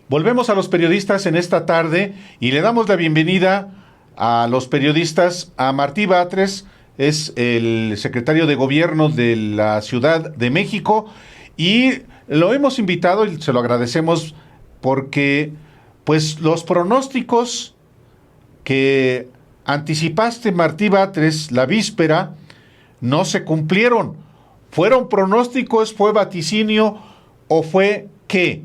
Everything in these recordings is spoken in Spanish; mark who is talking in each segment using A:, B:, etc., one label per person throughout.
A: Volvemos a los periodistas en esta tarde y le damos la bienvenida a los periodistas a Martí Batres, es el secretario de Gobierno de la Ciudad de México, y lo hemos invitado y se lo agradecemos porque pues los pronósticos que anticipaste, Martí Batres, la víspera, no se cumplieron. ¿Fueron pronósticos, fue vaticinio o fue qué?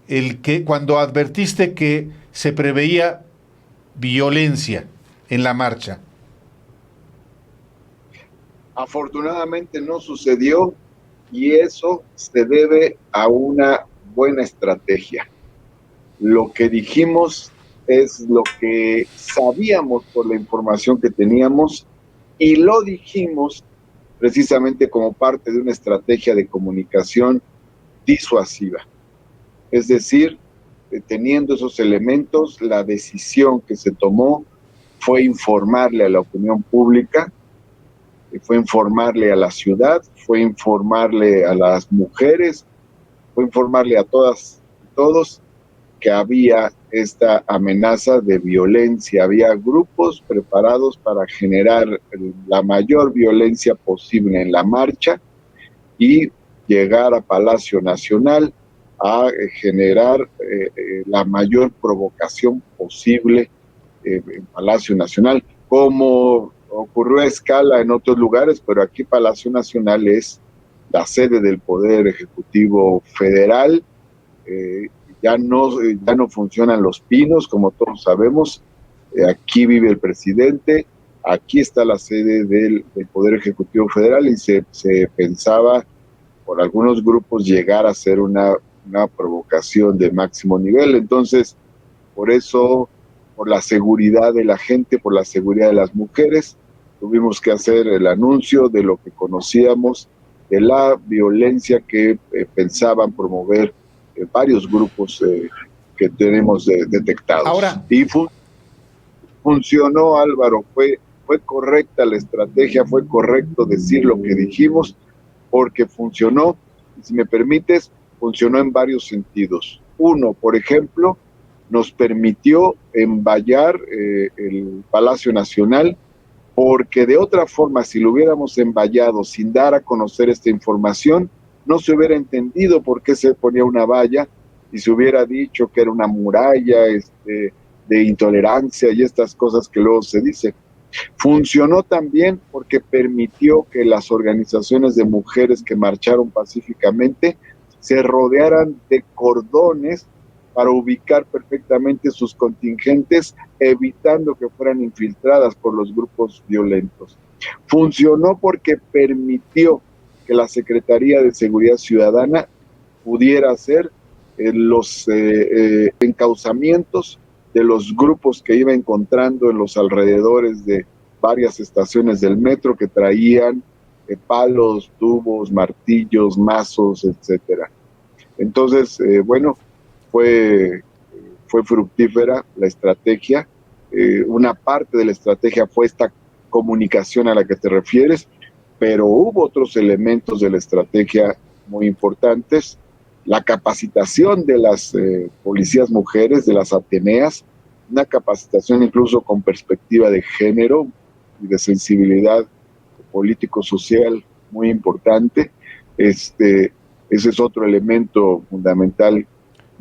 A: El que cuando advertiste que se preveía violencia en la marcha.
B: Afortunadamente no sucedió y eso se debe a una buena estrategia. Lo que dijimos es lo que sabíamos por la información que teníamos y lo dijimos precisamente como parte de una estrategia de comunicación disuasiva. Es decir, teniendo esos elementos, la decisión que se tomó fue informarle a la opinión pública, fue informarle a la ciudad, fue informarle a las mujeres, fue informarle a todas y todos que había esta amenaza de violencia. Había grupos preparados para generar la mayor violencia posible en la marcha y llegar a Palacio Nacional a generar la mayor provocación posible en Palacio Nacional, como ocurrió a escala en otros lugares, pero aquí Palacio Nacional es la sede del Poder Ejecutivo Federal. Ya no funcionan los pinos, como todos sabemos. Aquí vive el presidente, aquí está la sede del Poder Ejecutivo Federal y se pensaba por algunos grupos llegar a ser una provocación de máximo nivel. Entonces, por eso, por la seguridad de la gente, por la seguridad de las mujeres, tuvimos que hacer el anuncio de lo que conocíamos, de la violencia que pensaban promover varios grupos que tenemos detectados.
A: Ahora,
B: y funcionó, Álvaro, fue correcta la estrategia, fue correcto decir lo que dijimos, porque funcionó, y si me permites, funcionó en varios sentidos. Uno, por ejemplo, nos permitió envallar el Palacio Nacional, porque de otra forma, si lo hubiéramos envallado sin dar a conocer esta información, no se hubiera entendido por qué se ponía una valla y se hubiera dicho que era una muralla de intolerancia y estas cosas que luego se dicen. Funcionó también porque permitió que las organizaciones de mujeres que marcharon pacíficamente se rodearan de cordones para ubicar perfectamente sus contingentes, evitando que fueran infiltradas por los grupos violentos. Funcionó porque permitió que la Secretaría de Seguridad Ciudadana pudiera hacer los encauzamientos de los grupos que iba encontrando en los alrededores de varias estaciones del metro que traían palos, tubos, martillos, mazos, etcétera. Entonces, bueno, fue fructífera la estrategia. Una parte de la estrategia fue esta comunicación a la que te refieres, pero hubo otros elementos de la estrategia muy importantes. La capacitación de las policías mujeres, de las Ateneas, una capacitación incluso con perspectiva de género y de sensibilidad político-social muy importante. Ese es otro elemento fundamental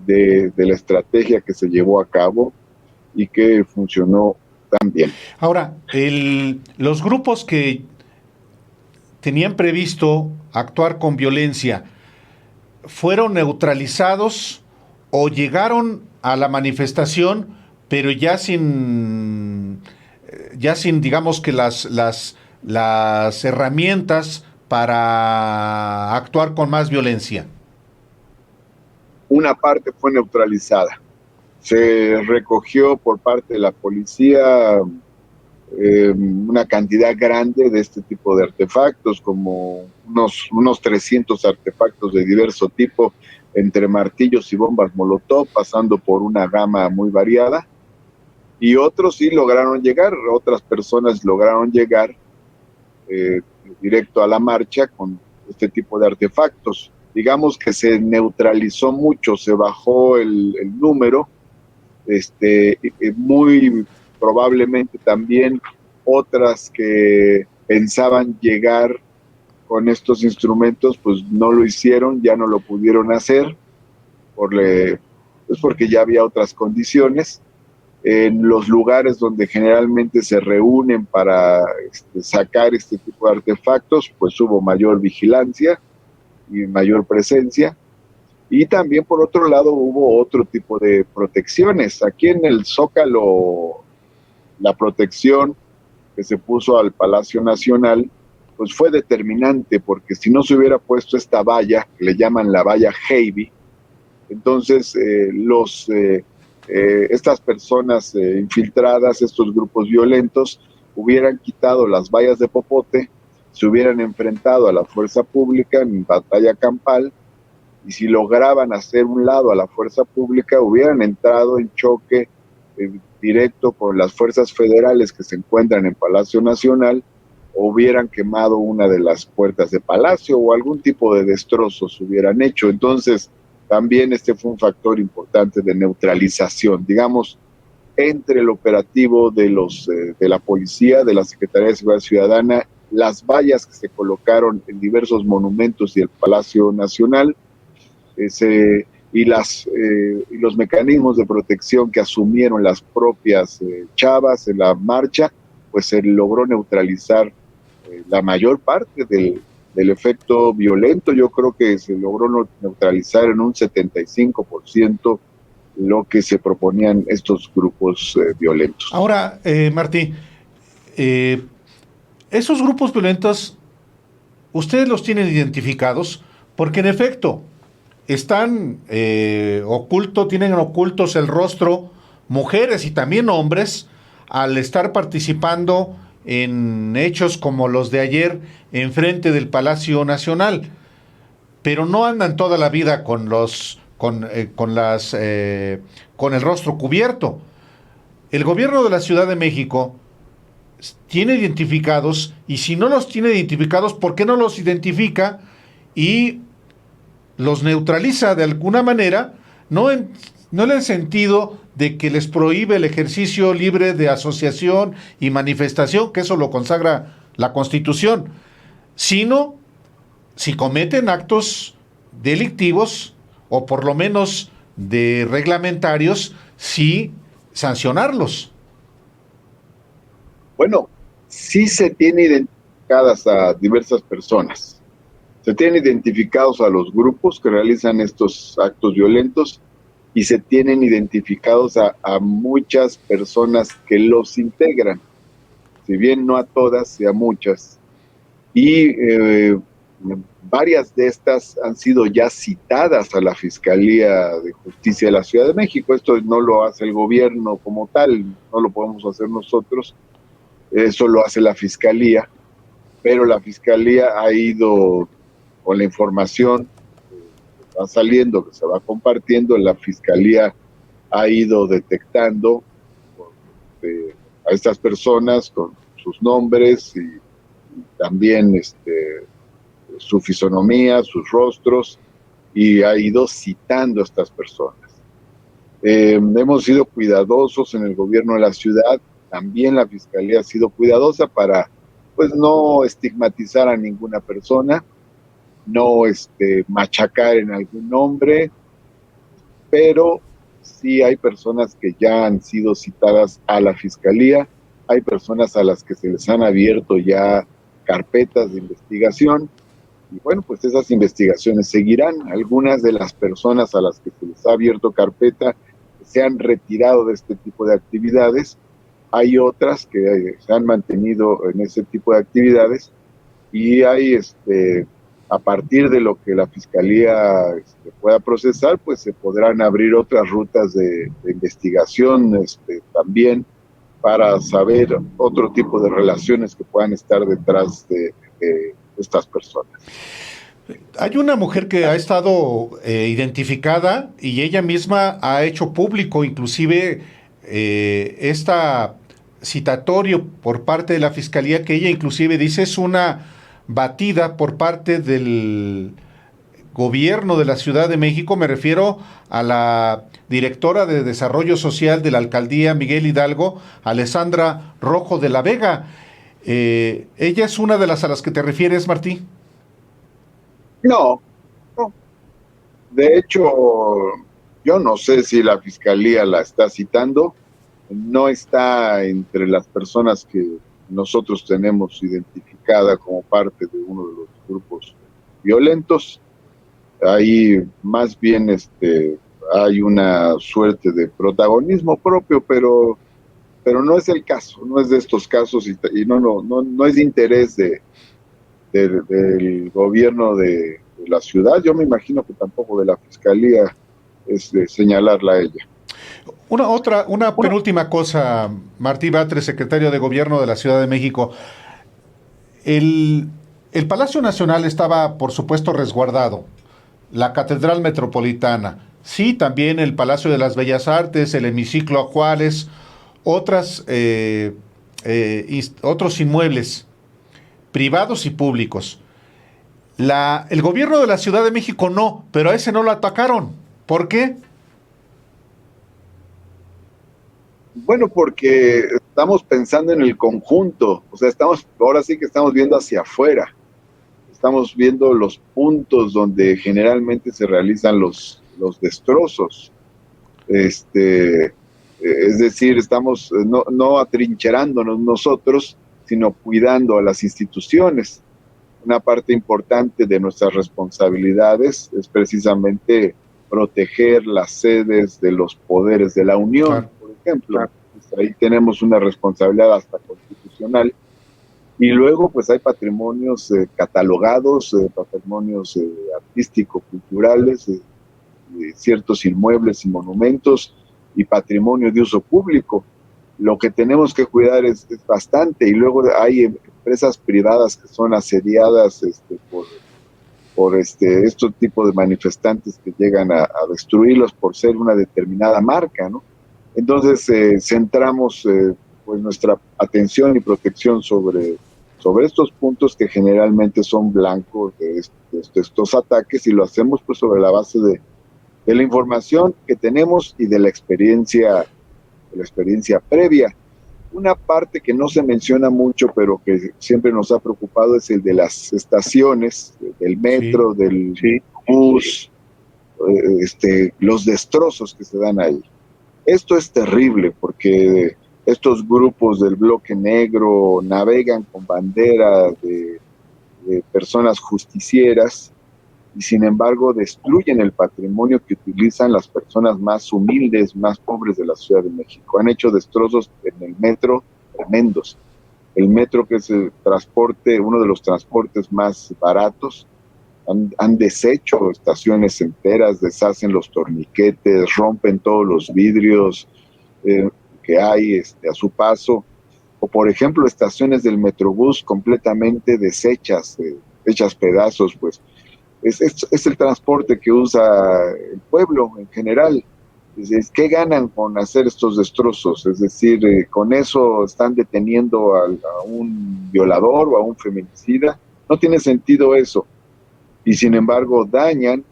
B: de la estrategia que se llevó a cabo y que funcionó tan bien.
A: Ahora, los grupos que tenían previsto actuar con violencia, ¿fueron neutralizados o llegaron a la manifestación, pero ya sin digamos que las herramientas para actuar con más violencia?
B: Una parte fue neutralizada. Se recogió por parte de la policía una cantidad grande de este tipo de artefactos, como unos 300 artefactos de diverso tipo, entre martillos y bombas molotov, pasando por una gama muy variada, y otros sí lograron llegar, otras personas lograron llegar directo a la marcha con este tipo de artefactos. digamos que se neutralizó mucho, se bajó el número, muy probablemente también otras que pensaban llegar con estos instrumentos, pues no lo hicieron, ya no lo pudieron hacer, pues porque ya había otras condiciones. En los lugares donde generalmente se reúnen para sacar este tipo de artefactos, pues hubo mayor vigilancia y mayor presencia. Y también, por otro lado, hubo otro tipo de protecciones. Aquí en el Zócalo, la protección que se puso al Palacio Nacional, pues fue determinante, porque si no se hubiera puesto esta valla, que le llaman la valla Heavy, entonces estas personas infiltradas, estos grupos violentos, hubieran quitado las vallas de popote, se hubieran enfrentado a la fuerza pública en batalla campal, y si lograban hacer un lado a la fuerza pública, hubieran entrado en choque directo con las fuerzas federales que se encuentran en Palacio Nacional, o hubieran quemado una de las puertas de Palacio, o algún tipo de destrozos hubieran hecho. Entonces, también fue un factor importante de neutralización, digamos, entre el operativo de la policía, de la Secretaría de Seguridad Ciudadana, las vallas que se colocaron en diversos monumentos y el Palacio Nacional, y los mecanismos de protección que asumieron las propias chavas en la marcha, pues se logró neutralizar la mayor parte del efecto violento. Yo creo que se logró neutralizar en un 75% lo que se proponían estos grupos violentos.
A: Ahora, Martí, esos grupos violentos, ustedes los tienen identificados, porque en efecto están tienen ocultos el rostro mujeres y también hombres al estar participando en hechos como los de ayer enfrente del Palacio Nacional, pero no andan toda la vida con el rostro cubierto. El gobierno de la Ciudad de México tiene identificados, y si no los tiene identificados, ¿por qué no los identifica y los neutraliza de alguna manera? No en el sentido de que les prohíbe el ejercicio libre de asociación y manifestación, que eso lo consagra la Constitución, sino si cometen actos delictivos, o por lo menos de reglamentarios, sí sancionarlos.
B: Bueno, sí se tiene identificadas a diversas personas. Se tienen identificados a los grupos que realizan estos actos violentos, y se tienen identificados a muchas personas que los integran, si bien no a todas, sí a muchas. Y varias de estas han sido ya citadas a la Fiscalía de Justicia de la Ciudad de México. Esto no lo hace el gobierno como tal, no lo podemos hacer nosotros, eso lo hace la Fiscalía, pero la Fiscalía ha ido con la información que va saliendo, que se va compartiendo, la Fiscalía ha ido detectando a estas personas con sus nombres y también su fisonomía, sus rostros, y ha ido citando a estas personas. Hemos sido cuidadosos en el gobierno de la ciudad, también la Fiscalía ha sido cuidadosa para pues no estigmatizar a ninguna persona, no machacar en algún nombre, pero sí hay personas que ya han sido citadas a la Fiscalía, hay personas a las que se les han abierto ya carpetas de investigación, y bueno, pues esas investigaciones seguirán. Algunas de las personas a las que se les ha abierto carpeta se han retirado de este tipo de actividades, hay otras que se han mantenido en ese tipo de actividades, y hay a partir de lo que la Fiscalía pueda procesar, pues se podrán abrir otras rutas de investigación también, para saber otro tipo de relaciones que puedan estar detrás de estas personas.
A: Hay una mujer que ha estado identificada, y ella misma ha hecho público inclusive esta citatorio por parte de la Fiscalía, que ella inclusive dice es una batida por parte del gobierno de la Ciudad de México, me refiero a la directora de Desarrollo Social de la Alcaldía Miguel Hidalgo, Alessandra Rojo de la Vega. ¿Ella es una de las a las que te refieres, Martí?
B: No, no. De hecho, yo no sé si la fiscalía la está citando, no está entre las personas que nosotros tenemos identificada como parte de uno de los grupos violentos. Ahí más bien hay una suerte de protagonismo propio, pero no es el caso, no es de estos casos y no es de interés del gobierno de la ciudad. Yo me imagino que tampoco de la fiscalía es de señalarla a ella.
A: Una penúltima cosa, Martí Batres, secretario de Gobierno de la Ciudad de México. El Palacio Nacional estaba, por supuesto, resguardado. La Catedral Metropolitana. Sí, también el Palacio de las Bellas Artes, el Hemiciclo Juárez, otros inmuebles privados y públicos. El gobierno de la Ciudad de México no, pero a ese no lo atacaron. ¿Por qué?
B: Bueno, porque estamos pensando en el conjunto, o sea, ahora sí que estamos viendo hacia afuera, estamos viendo los puntos donde generalmente se realizan los destrozos. Es decir, estamos no atrincherándonos nosotros, sino cuidando a las instituciones. Una parte importante de nuestras responsabilidades es precisamente proteger las sedes de los poderes de la Unión, claro, por ejemplo. Claro. Pues ahí tenemos una responsabilidad hasta constitucional. Y luego, pues hay patrimonios catalogados, patrimonios artístico-culturales, ciertos inmuebles y monumentos y patrimonio de uso público. Lo que tenemos que cuidar es bastante. Y luego hay empresas privadas que son asediadas por estos tipos de manifestantes que llegan a destruirlos por ser una determinada marca, ¿no? Entonces centramos pues nuestra atención y protección sobre estos puntos que generalmente son blancos de estos ataques, y lo hacemos pues sobre la base de la información que tenemos y de la experiencia previa. Una parte que no se menciona mucho, pero que siempre nos ha preocupado, es el de las estaciones, del metro, sí, del bus, los destrozos que se dan ahí. Esto es terrible porque estos grupos del bloque negro navegan con bandera de personas justicieras y sin embargo destruyen el patrimonio que utilizan las personas más humildes, más pobres de la Ciudad de México. Han hecho destrozos en el metro tremendos. El metro, que es el transporte, uno de los transportes más baratos, han deshecho estaciones enteras, deshacen los torniquetes, rompen todos los vidrios que hay a su paso. O por ejemplo, estaciones del Metrobús completamente deshechas, hechas pedazos, pues. Es el transporte que usa el pueblo en general. ¿Qué ganan con hacer estos destrozos? Es decir, con eso están deteniendo a un violador o a un feminicida. No tiene sentido eso. Y sin embargo dañan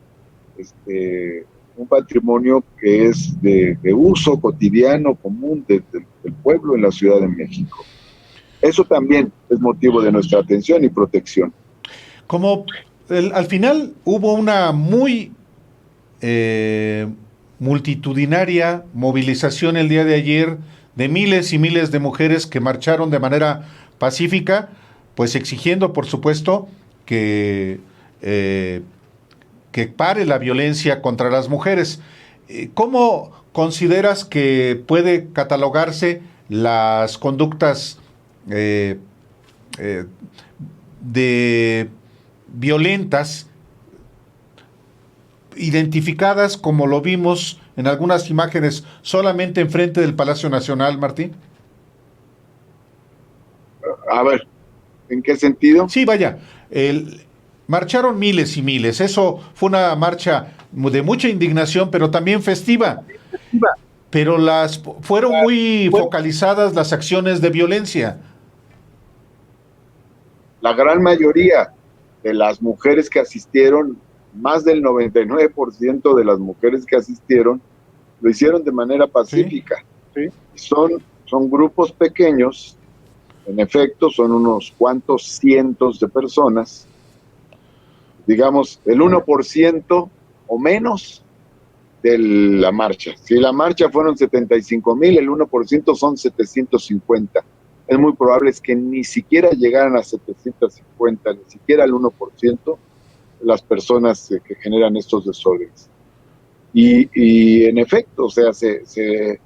B: un patrimonio que es de uso cotidiano, común del pueblo en la Ciudad de México. Eso también es motivo de nuestra atención y protección.
A: Al final hubo una muy multitudinaria movilización el día de ayer de miles y miles de mujeres que marcharon de manera pacífica, pues exigiendo, por supuesto, que pare la violencia contra las mujeres. ¿Cómo consideras que puede catalogarse las conductas de violentas identificadas, como lo vimos en algunas imágenes, solamente enfrente del Palacio Nacional, Martín?
B: A ver, ¿en qué sentido?
A: Sí, vaya, marcharon miles y miles. Eso fue una marcha de mucha indignación, pero también festiva. Pero fueron muy focalizadas las acciones de violencia.
B: La gran mayoría de las mujeres que asistieron más del 99% de las mujeres que asistieron lo hicieron de manera pacífica.
C: Sí.
B: Son grupos pequeños, en efecto, son unos cuantos cientos de personas, digamos el 1% o menos de la marcha. Si la marcha fueron 75,000, el 1% son 750. Es muy probable que ni siquiera llegaran a 750, ni siquiera el 1% las personas que generan estos desórdenes. Y en efecto, o sea, se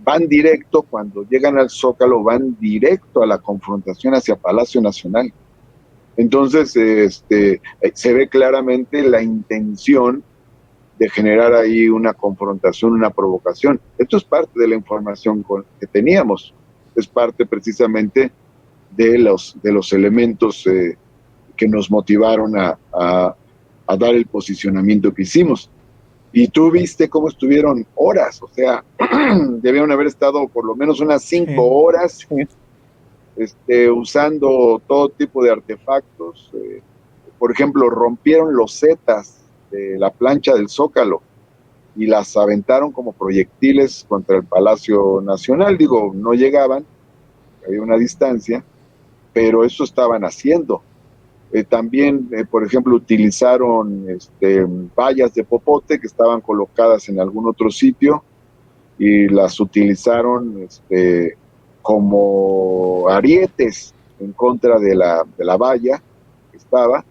B: van directo, cuando llegan al Zócalo, van directo a la confrontación hacia Palacio Nacional. Entonces, se ve claramente la intención de generar ahí una confrontación, una provocación. Esto es parte de la información que teníamos, es parte precisamente de los elementos que nos motivaron a dar el posicionamiento que hicimos. Y tú viste cómo estuvieron horas, o sea, debieron haber estado por lo menos unas 5 horas usando todo tipo de artefactos. Por ejemplo, rompieron losetas de la plancha del Zócalo y las aventaron como proyectiles contra el Palacio Nacional. Digo, no llegaban, había una distancia, pero eso estaban haciendo. También, por ejemplo, utilizaron vallas de popote que estaban colocadas en algún otro sitio y las utilizaron como arietes en contra de la valla que estaba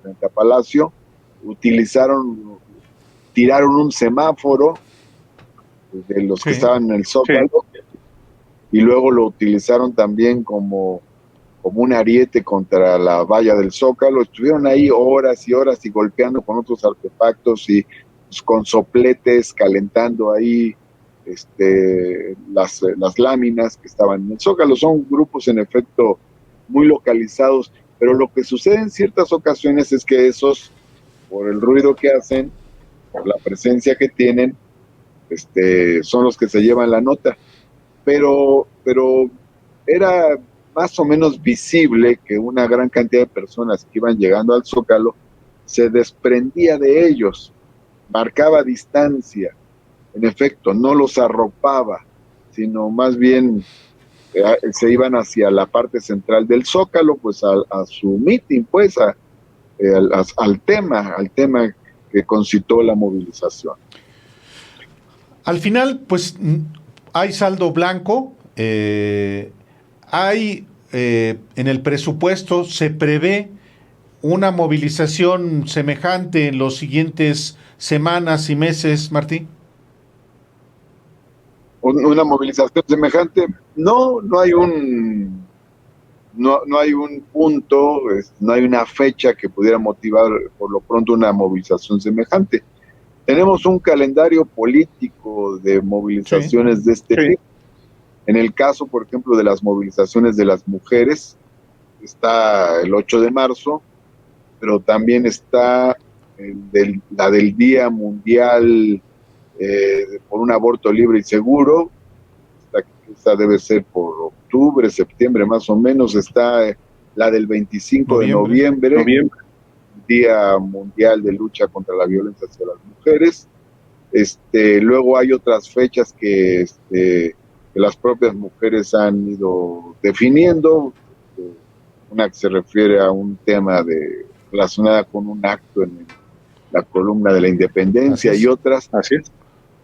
B: frente a Palacio. Tiraron un semáforo de los que estaban en el Zócalo y luego lo utilizaron también como un ariete contra la valla del Zócalo. Estuvieron ahí horas y horas y golpeando con otros artefactos y pues, con sopletes, calentando ahí las láminas que estaban en el Zócalo. Son grupos en efecto muy localizados, pero lo que sucede en ciertas ocasiones es que esos, por el ruido que hacen, por la presencia que tienen, son los que se llevan la nota. Pero era más o menos visible que una gran cantidad de personas que iban llegando al Zócalo se desprendía de ellos, marcaba distancia, en efecto, no los arropaba, sino más bien se iban hacia la parte central del Zócalo, pues a su mitin, pues al tema que concitó la movilización.
A: Al final, pues hay saldo blanco, hay en el presupuesto se prevé una movilización semejante en los siguientes semanas y meses, Martí.
B: Una movilización semejante, no hay un punto, no hay una fecha que pudiera motivar por lo pronto una movilización semejante. Tenemos un calendario político de movilizaciones de este tipo. En el caso, por ejemplo, de las movilizaciones de las mujeres, está el 8 de marzo, pero también está la del Día Mundial por un aborto libre y seguro. Esta debe ser por octubre, septiembre más o menos. Está la del 25 de noviembre, Día Mundial de Lucha contra la Violencia hacia las Mujeres. Luego hay otras fechas que las propias mujeres han ido definiendo, una que se refiere a un tema relacionada con un acto en la columna de la Independencia y otras.
C: Así es.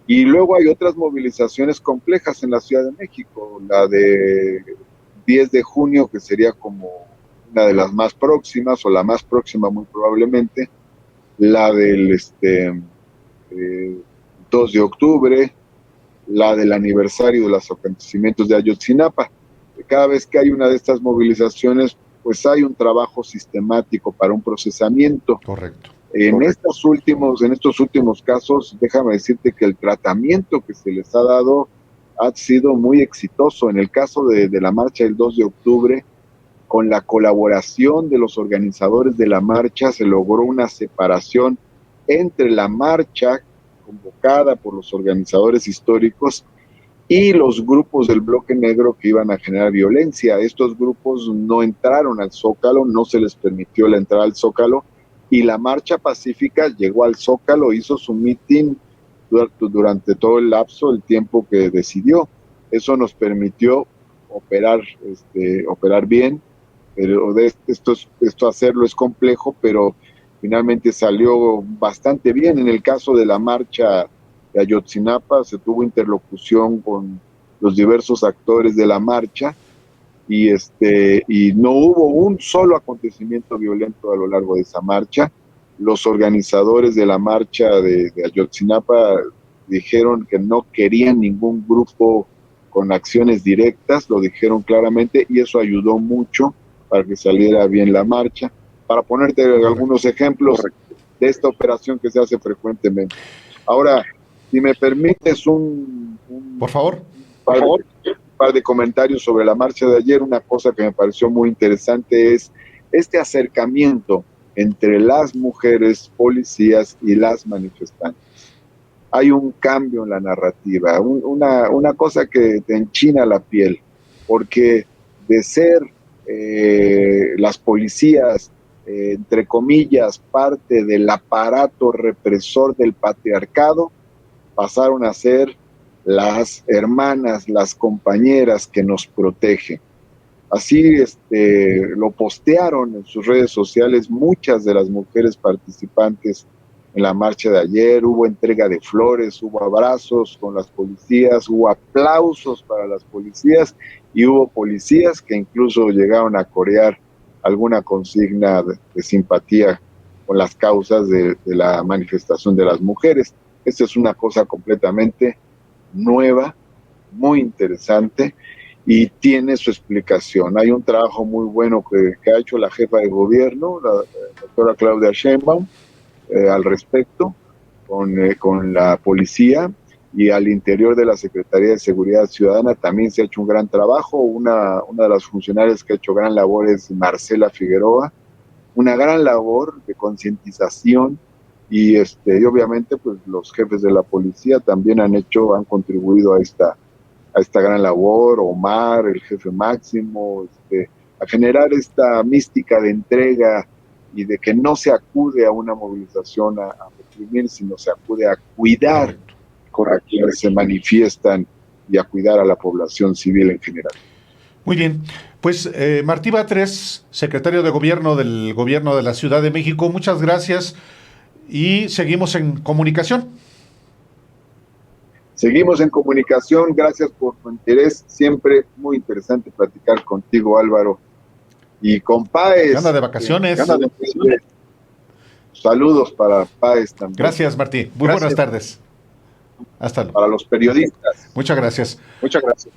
B: Y luego hay otras movilizaciones complejas en la Ciudad de México, la de 10 de junio, que sería como una de las más próximas, o la más próxima muy probablemente, la del 2 de octubre, la del aniversario de los acontecimientos de Ayotzinapa. Cada vez que hay una de estas movilizaciones, pues hay un trabajo sistemático para un procesamiento.
A: Correcto.
B: En estos últimos casos, déjame decirte que el tratamiento que se les ha dado ha sido muy exitoso. En el caso de la marcha del 2 de octubre, con la colaboración de los organizadores de la marcha, se logró una separación entre la marcha convocada por los organizadores históricos y los grupos del bloque negro que iban a generar violencia. Estos grupos no entraron al Zócalo, no se les permitió la entrada al Zócalo, y la marcha pacífica llegó al Zócalo, hizo su mitin durante todo el lapso, el tiempo que decidió. Eso nos permitió operar bien, pero esto hacerlo es complejo, pero finalmente salió bastante bien. En el caso de la marcha de Ayotzinapa, se tuvo interlocución con los diversos actores de la marcha, y no hubo un solo acontecimiento violento a lo largo de esa marcha. Los organizadores de la marcha de Ayotzinapa dijeron que no querían ningún grupo con acciones directas, lo dijeron claramente, y eso ayudó mucho para que saliera bien la marcha. Para ponerte algunos ejemplos de esta operación que se hace frecuentemente. Ahora, si me permites
A: por favor,
B: un par de comentarios sobre la marcha de ayer. Una cosa que me pareció muy interesante es este acercamiento entre las mujeres policías y las manifestantes. Hay un cambio en la narrativa, una cosa que te enchina la piel, porque de ser las policías, entre comillas, parte del aparato represor del patriarcado, pasaron a ser las hermanas, las compañeras que nos protegen. Así lo postearon en sus redes sociales muchas de las mujeres participantes en la marcha de ayer. Hubo entrega de flores, hubo abrazos con las policías, hubo aplausos para las policías y hubo policías que incluso llegaron a corear alguna consigna de simpatía con las causas de la manifestación de las mujeres. Esta es una cosa completamente nueva, muy interesante, y tiene su explicación. Hay un trabajo muy bueno que ha hecho la jefa de gobierno, la doctora Claudia Sheinbaum, al respecto, con la policía, y al interior de la Secretaría de Seguridad Ciudadana también se ha hecho un gran trabajo. Una de las funcionarias que ha hecho gran labor es Marcela Figueroa, una gran labor de concientización, y obviamente pues los jefes de la policía también han contribuido a esta gran labor. Omar, el jefe máximo, a generar esta mística de entrega y de que no se acude a una movilización a reprimir, sino se acude a cuidar a quienes se manifiestan y a cuidar a la población civil en general.
A: Muy bien, pues Martí Batres, secretario de Gobierno del Gobierno de la Ciudad de México, muchas gracias y seguimos en comunicación.
B: Seguimos en comunicación, gracias por tu interés, siempre muy interesante platicar contigo, Álvaro. Y con Páez.
A: Anda de vacaciones.
B: Saludos para Páez también.
A: Gracias, Martí. Muy buenas tardes. Hasta luego.
B: Para los periodistas.
A: Muchas gracias.
B: Muchas gracias.